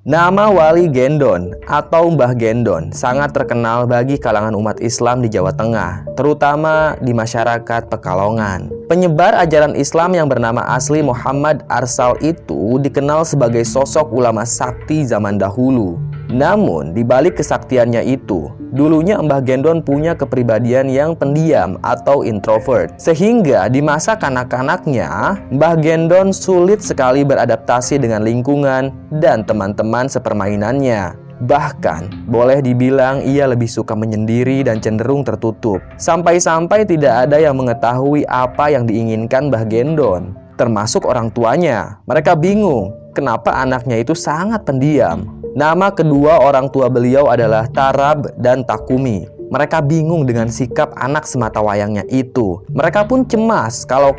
Nama Wali Gendon atau Mbah Gendon sangat terkenal bagi kalangan umat Islam di Jawa Tengah, terutama di masyarakat Pekalongan. Penyebar ajaran Islam yang bernama asli Muhammad Arsal itu dikenal sebagai sosok ulama sakti zaman dahulu. Namun, di balik kesaktiannya itu, dulunya Mbah Gendon punya kepribadian yang pendiam atau introvert. Sehingga di masa kanak-kanaknya, Mbah Gendon sulit sekali beradaptasi dengan lingkungan dan teman-teman sepermainannya. Bahkan, boleh dibilang ia lebih suka menyendiri dan cenderung tertutup. Sampai-sampai tidak ada yang mengetahui apa yang diinginkan Mbah Gendon, termasuk orang tuanya. Mereka bingung kenapa anaknya itu sangat pendiam. Nama kedua orang tua beliau adalah Tarab dan Takumi. Mereka bingung dengan sikap anak sematawayangnya itu. Mereka pun cemas kalau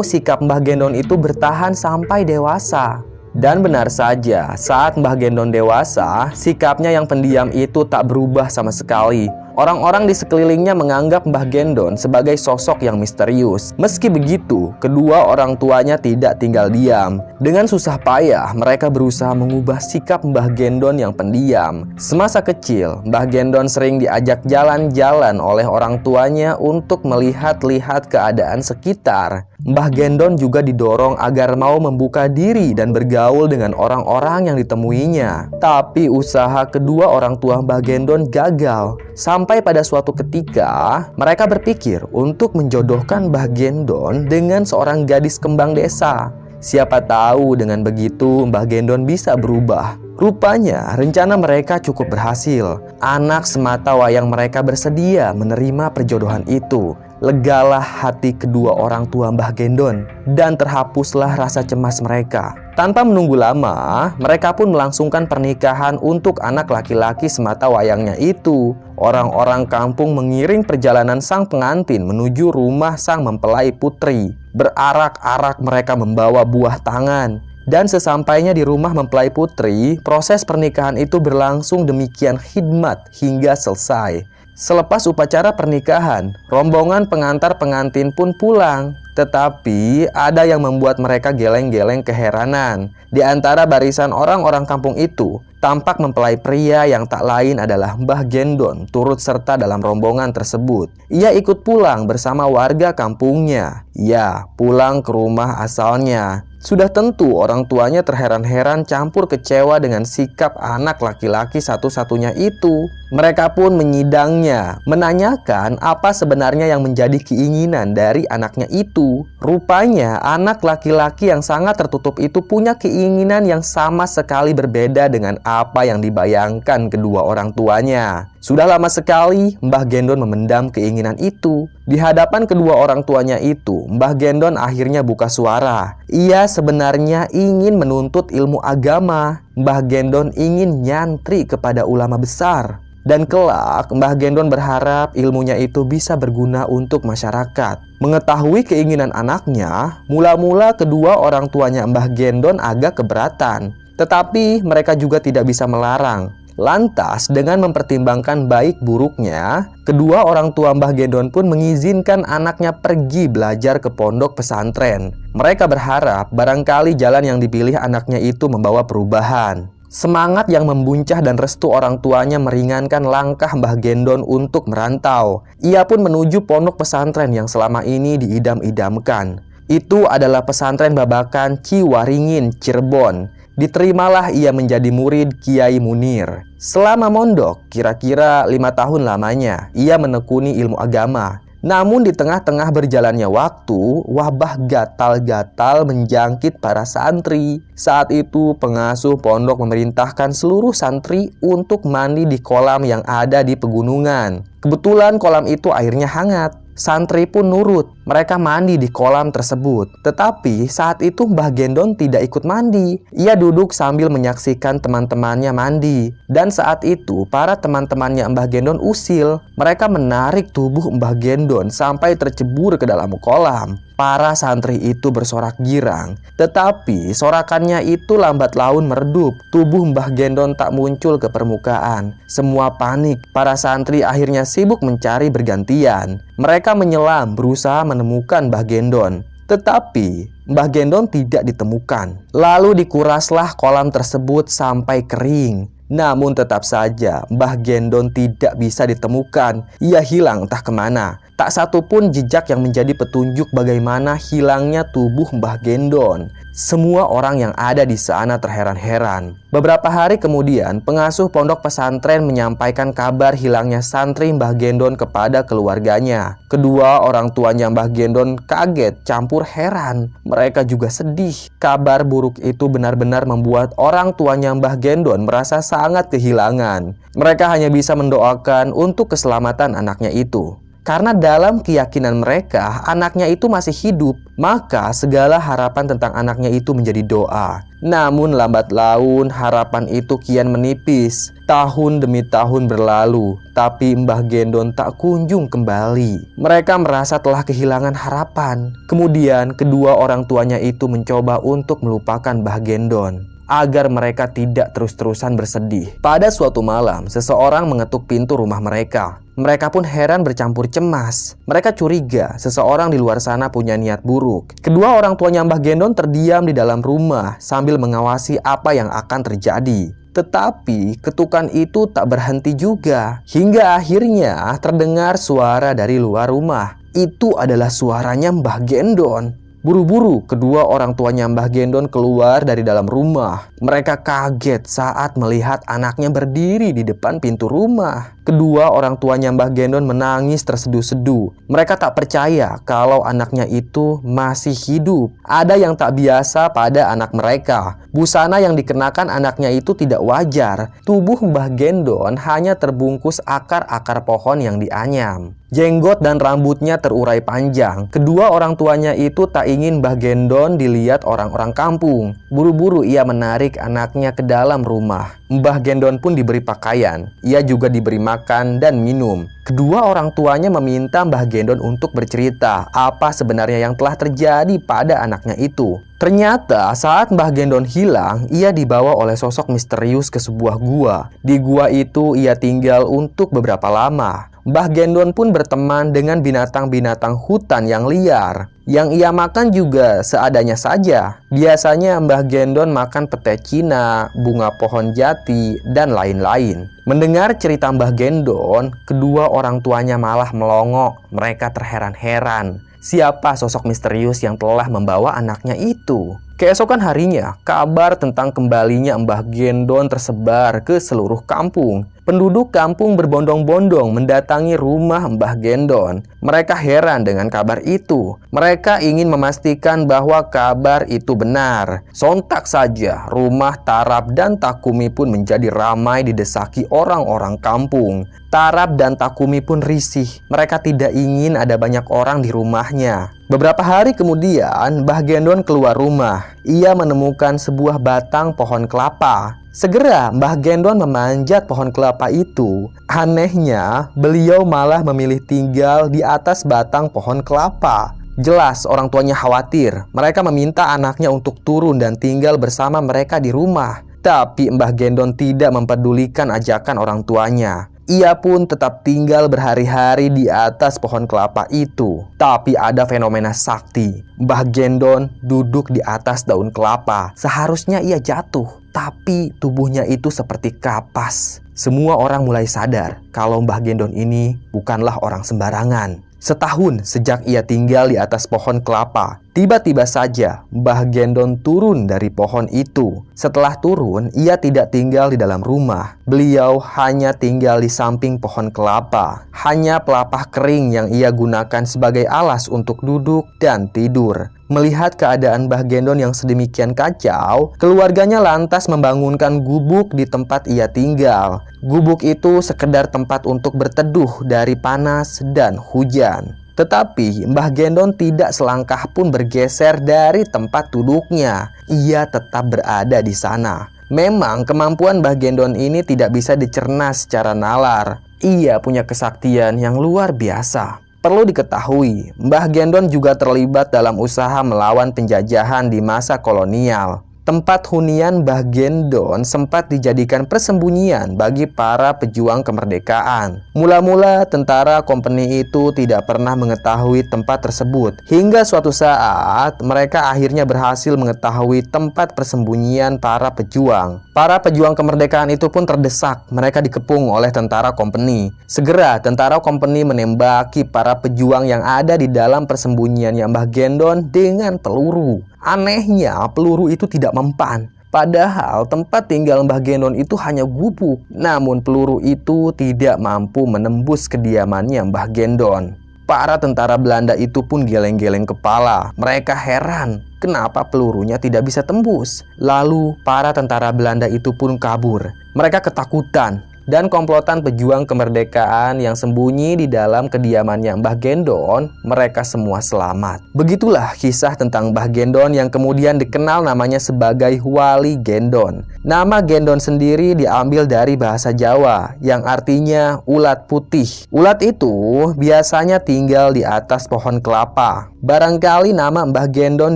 sikap Mbah Gendon itu bertahan sampai dewasa. Dan benar saja, saat Mbah Gendon dewasa, sikapnya yang pendiam itu tak berubah sama sekali. Orang-orang di sekelilingnya menganggap Mbah Gendon sebagai sosok yang misterius. Meski begitu, kedua orang tuanya tidak tinggal diam. Dengan susah payah, mereka berusaha mengubah sikap Mbah Gendon yang pendiam. Semasa kecil, Mbah Gendon sering diajak jalan-jalan oleh orang tuanya untuk melihat-lihat keadaan sekitar. Mbah Gendon juga didorong agar mau membuka diri dan bergaul dengan orang-orang yang ditemuinya. Tapi usaha kedua orang tua Mbah Gendon gagal. Sampai pada suatu ketika, mereka berpikir untuk menjodohkan Mbah Gendon dengan seorang gadis kembang desa. Siapa tahu dengan begitu Mbah Gendon bisa berubah. Rupanya rencana mereka cukup berhasil. Anak sematawayang mereka bersedia menerima perjodohan itu. Legalah hati kedua orang tua Mbah Gendon dan terhapuslah rasa cemas mereka. Tanpa menunggu lama, mereka pun melangsungkan pernikahan untuk anak laki-laki sematawayangnya itu. Orang-orang kampung mengiring perjalanan sang pengantin menuju rumah sang mempelai putri. Berarak-arak mereka membawa buah tangan. Dan sesampainya di rumah mempelai putri, proses pernikahan itu berlangsung demikian khidmat hingga selesai. Selepas upacara pernikahan, rombongan pengantar pengantin pun pulang. Tetapi ada yang membuat mereka geleng-geleng keheranan. Di antara barisan orang-orang kampung itu, tampak mempelai pria yang tak lain adalah Mbah Gendon turut serta dalam rombongan tersebut. Ia ikut pulang bersama warga kampungnya. Ya, pulang ke rumah asalnya. Sudah tentu orang tuanya terheran-heran campur kecewa dengan sikap anak laki-laki satu-satunya itu. Mereka pun menyidangnya, menanyakan apa sebenarnya yang menjadi keinginan dari anaknya itu. Rupanya anak laki-laki yang sangat tertutup itu punya keinginan yang sama sekali berbeda dengan apa yang dibayangkan kedua orang tuanya. Sudah lama sekali Mbah Gendon memendam keinginan itu. Di hadapan kedua orang tuanya itu, Mbah Gendon akhirnya buka suara. Ia sebenarnya ingin menuntut ilmu agama. Mbah Gendon ingin nyantri kepada ulama besar. Dan kelak, Mbah Gendon berharap ilmunya itu bisa berguna untuk masyarakat. Mengetahui keinginan anaknya, mula-mula kedua orang tuanya Mbah Gendon agak keberatan. Tetapi mereka juga tidak bisa melarang. Lantas, dengan mempertimbangkan baik buruknya, kedua orang tua Mbah Gendon pun mengizinkan anaknya pergi belajar ke pondok pesantren. Mereka berharap barangkali jalan yang dipilih anaknya itu membawa perubahan. Semangat yang membuncah dan restu orang tuanya meringankan langkah Mbah Gendon untuk merantau. Ia pun menuju pondok pesantren yang selama ini diidam-idamkan. Itu adalah pesantren Babakan Ciwaringin, Cirebon. Diterimalah ia menjadi murid Kiai Munir. Selama mondok, kira-kira 5 tahun lamanya, ia menekuni ilmu agama. Namun di tengah-tengah berjalannya waktu, wabah gatal-gatal menjangkit para santri. Saat itu pengasuh pondok memerintahkan seluruh santri untuk mandi di kolam yang ada di pegunungan. Kebetulan kolam itu airnya hangat. Santri pun nurut, mereka mandi di kolam tersebut. Tetapi saat itu Mbah Gendon tidak ikut mandi. Ia duduk sambil menyaksikan teman-temannya mandi. Dan saat itu para teman-temannya Mbah Gendon usil. Mereka menarik tubuh Mbah Gendon sampai tercebur ke dalam kolam. Para santri itu bersorak girang. Tetapi sorakannya itu lambat laun meredup. Tubuh Mbah Gendon tak muncul ke permukaan. Semua panik. Para santri akhirnya sibuk mencari bergantian. Mereka menyelam berusaha menemukan Mbah Gendon. Tetapi Mbah Gendon tidak ditemukan. Lalu dikuraslah kolam tersebut sampai kering. Namun tetap saja Mbah Gendon tidak bisa ditemukan. Ia hilang entah kemana. Tak satu pun jejak yang menjadi petunjuk bagaimana hilangnya tubuh Mbah Gendon. Semua orang yang ada di sana terheran-heran. Beberapa hari kemudian, pengasuh pondok pesantren menyampaikan kabar hilangnya santri Mbah Gendon kepada keluarganya. Kedua orang tuanya Mbah Gendon kaget campur heran. Mereka juga sedih. Kabar buruk itu benar-benar membuat orang tuanya Mbah Gendon merasa sangat kehilangan. Mereka hanya bisa mendoakan untuk keselamatan anaknya itu. Karena dalam keyakinan mereka, anaknya itu masih hidup, maka segala harapan tentang anaknya itu menjadi doa. Namun lambat laun harapan itu kian menipis. Tahun demi tahun berlalu, tapi Mbah Gendon tak kunjung kembali. Mereka merasa telah kehilangan harapan. Kemudian kedua orang tuanya itu mencoba untuk melupakan Mbah Gendon agar mereka tidak terus-terusan bersedih. Pada suatu malam, seseorang mengetuk pintu rumah mereka. Mereka pun heran bercampur cemas. Mereka curiga seseorang di luar sana punya niat buruk. Kedua orang tuanya Mbah Gendon terdiam di dalam rumah sambil mengawasi apa yang akan terjadi. Tetapi ketukan itu tak berhenti juga. Hingga akhirnya terdengar suara dari luar rumah. Itu adalah suaranya Mbah Gendon. Buru-buru kedua orang tuanya Mbah Gendon keluar dari dalam rumah. Mereka kaget saat melihat anaknya berdiri di depan pintu rumah. Kedua orang tuanya Mbah Gendon menangis terseduh-seduh. Mereka tak percaya kalau anaknya itu masih hidup. Ada yang tak biasa pada anak mereka. Busana yang dikenakan anaknya itu tidak wajar. Tubuh Mbah Gendon hanya terbungkus akar-akar pohon yang dianyam. Jenggot dan rambutnya terurai panjang. Kedua orang tuanya itu tak ingin Mbah Gendon dilihat orang-orang kampung. Buru-buru ia menarik anaknya ke dalam rumah. Mbah Gendon pun diberi pakaian. Ia juga diberi makan dan minum. Kedua orang tuanya meminta Mbah Gendon untuk bercerita apa sebenarnya yang telah terjadi pada anaknya itu. Ternyata saat Mbah Gendon hilang, ia dibawa oleh sosok misterius ke sebuah gua. Di gua itu ia tinggal untuk beberapa lama. Mbah Gendon pun berteman dengan binatang-binatang hutan yang liar. Yang ia makan juga seadanya saja. Biasanya Mbah Gendon makan pete Cina, bunga pohon jati, dan lain-lain. Mendengar cerita Mbah Gendon, kedua orang tuanya malah melongo. Mereka terheran-heran. Siapa sosok misterius yang telah membawa anaknya itu? Keesokan harinya, kabar tentang kembalinya Mbah Gendon tersebar ke seluruh kampung. Penduduk kampung berbondong-bondong mendatangi rumah Mbah Gendon. Mereka heran dengan kabar itu. Mereka ingin memastikan bahwa kabar itu benar. Sontak saja, rumah Tarap dan Takumi pun menjadi ramai didesaki orang-orang kampung. Tarap dan Takumi pun risih. Mereka tidak ingin ada banyak orang di rumahnya. Beberapa hari kemudian, Mbah Gendon keluar rumah. Ia menemukan sebuah batang pohon kelapa. Segera Mbah Gendon memanjat pohon kelapa itu. Anehnya, beliau malah memilih tinggal di atas batang pohon kelapa. Jelas orang tuanya khawatir. Mereka meminta anaknya untuk turun dan tinggal bersama mereka di rumah. Tapi Mbah Gendon tidak mempedulikan ajakan orang tuanya. Ia pun tetap tinggal berhari-hari di atas pohon kelapa itu. Tapi ada fenomena sakti. Mbah Gendon duduk di atas daun kelapa. Seharusnya ia jatuh, tapi tubuhnya itu seperti kapas. Semua orang mulai sadar kalau Mbah Gendon ini bukanlah orang sembarangan. Setahun sejak ia tinggal di atas pohon kelapa, tiba-tiba saja Mbah Gendon turun dari pohon itu. Setelah turun, ia tidak tinggal di dalam rumah. Beliau hanya tinggal di samping pohon kelapa. Hanya pelepah kering yang ia gunakan sebagai alas untuk duduk dan tidur. Melihat keadaan Mbah Gendon yang sedemikian kacau, keluarganya lantas membangunkan gubuk di tempat ia tinggal. Gubuk itu sekedar tempat untuk berteduh dari panas dan hujan. Tetapi Mbah Gendon tidak selangkah pun bergeser dari tempat duduknya. Ia tetap berada di sana. Memang kemampuan Mbah Gendon ini tidak bisa dicerna secara nalar. Ia punya kesaktian yang luar biasa. Perlu diketahui, Mbah Gendon juga terlibat dalam usaha melawan penjajahan di masa kolonial. Tempat hunian Mbah Gendon sempat dijadikan persembunyian bagi para pejuang kemerdekaan. Mula-mula tentara kompeni itu tidak pernah mengetahui tempat tersebut. Hingga suatu saat mereka akhirnya berhasil mengetahui tempat persembunyian para pejuang. Para pejuang kemerdekaan itu pun terdesak. Mereka dikepung oleh tentara kompeni. Segera tentara kompeni menembaki para pejuang yang ada di dalam persembunyiannya Mbah Gendon dengan peluru. Anehnya, peluru itu tidak mempan. Padahal tempat tinggal Mbah Gendon itu hanya gubuk. Namun peluru itu tidak mampu menembus kediamannya Mbah Gendon. Para tentara Belanda itu pun geleng-geleng kepala. Mereka heran kenapa pelurunya tidak bisa tembus. Lalu para tentara Belanda itu pun kabur. Mereka ketakutan. Dan komplotan pejuang kemerdekaan yang sembunyi di dalam kediamannya Mbah Gendon, mereka semua selamat. Begitulah kisah tentang Mbah Gendon yang kemudian dikenal namanya sebagai Wali Gendon. Nama Gendon sendiri diambil dari bahasa Jawa yang artinya ulat putih. Ulat itu biasanya tinggal di atas pohon kelapa. Barangkali nama Mbah Gendon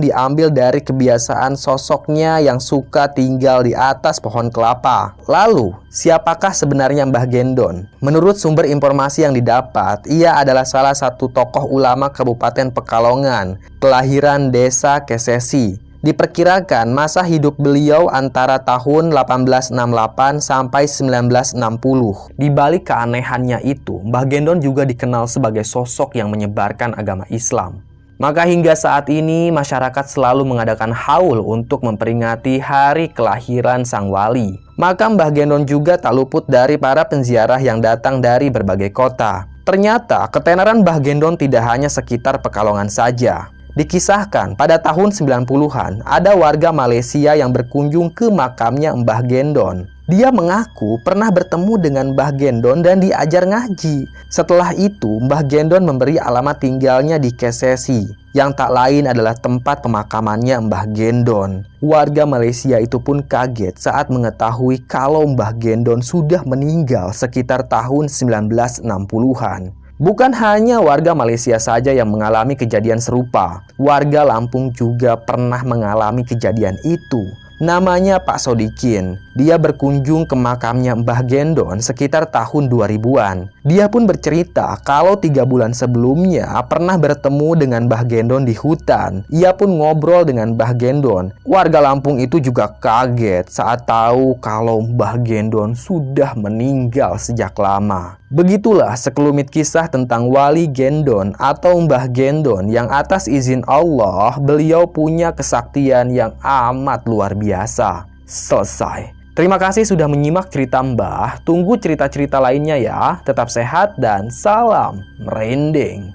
diambil dari kebiasaan sosoknya yang suka tinggal di atas pohon kelapa. Lalu, siapakah sebenarnya Mbah Gendon? Menurut sumber informasi yang didapat, ia adalah salah satu tokoh ulama Kabupaten Pekalongan, kelahiran desa Kesesi. Diperkirakan masa hidup beliau antara tahun 1868 sampai 1960. Di balik keanehannya itu, Mbah Gendon juga dikenal sebagai sosok yang menyebarkan agama Islam. Maka hingga saat ini masyarakat selalu mengadakan haul untuk memperingati hari kelahiran sang wali. Maka Mbah Gendon juga tak luput dari para penziarah yang datang dari berbagai kota. Ternyata ketenaran Mbah Gendon tidak hanya sekitar Pekalongan saja. Dikisahkan pada tahun 90-an ada warga Malaysia yang berkunjung ke makamnya Mbah Gendon. Dia mengaku pernah bertemu dengan Mbah Gendon dan diajar ngaji. Setelah itu, Mbah Gendon memberi alamat tinggalnya di Kesesi, yang tak lain adalah tempat pemakamannya Mbah Gendon. Warga Malaysia itu pun kaget saat mengetahui kalau Mbah Gendon sudah meninggal sekitar tahun 1960-an. Bukan hanya warga Malaysia saja yang mengalami kejadian serupa. Warga Lampung juga pernah mengalami kejadian itu. Namanya Pak Sodikin. Dia berkunjung ke makamnya Mbah Gendon sekitar tahun 2000-an. Dia pun bercerita kalau 3 bulan sebelumnya pernah bertemu dengan Mbah Gendon di hutan. Ia pun ngobrol dengan Mbah Gendon. Warga Lampung itu juga kaget saat tahu kalau Mbah Gendon sudah meninggal sejak lama. Begitulah sekelumit kisah tentang Wali Gendon atau Mbah Gendon yang atas izin Allah beliau punya kesaktian yang amat luar biasa. Selesai. Terima kasih sudah menyimak cerita Mbah. Tunggu cerita-cerita lainnya ya. Tetap sehat dan salam merinding.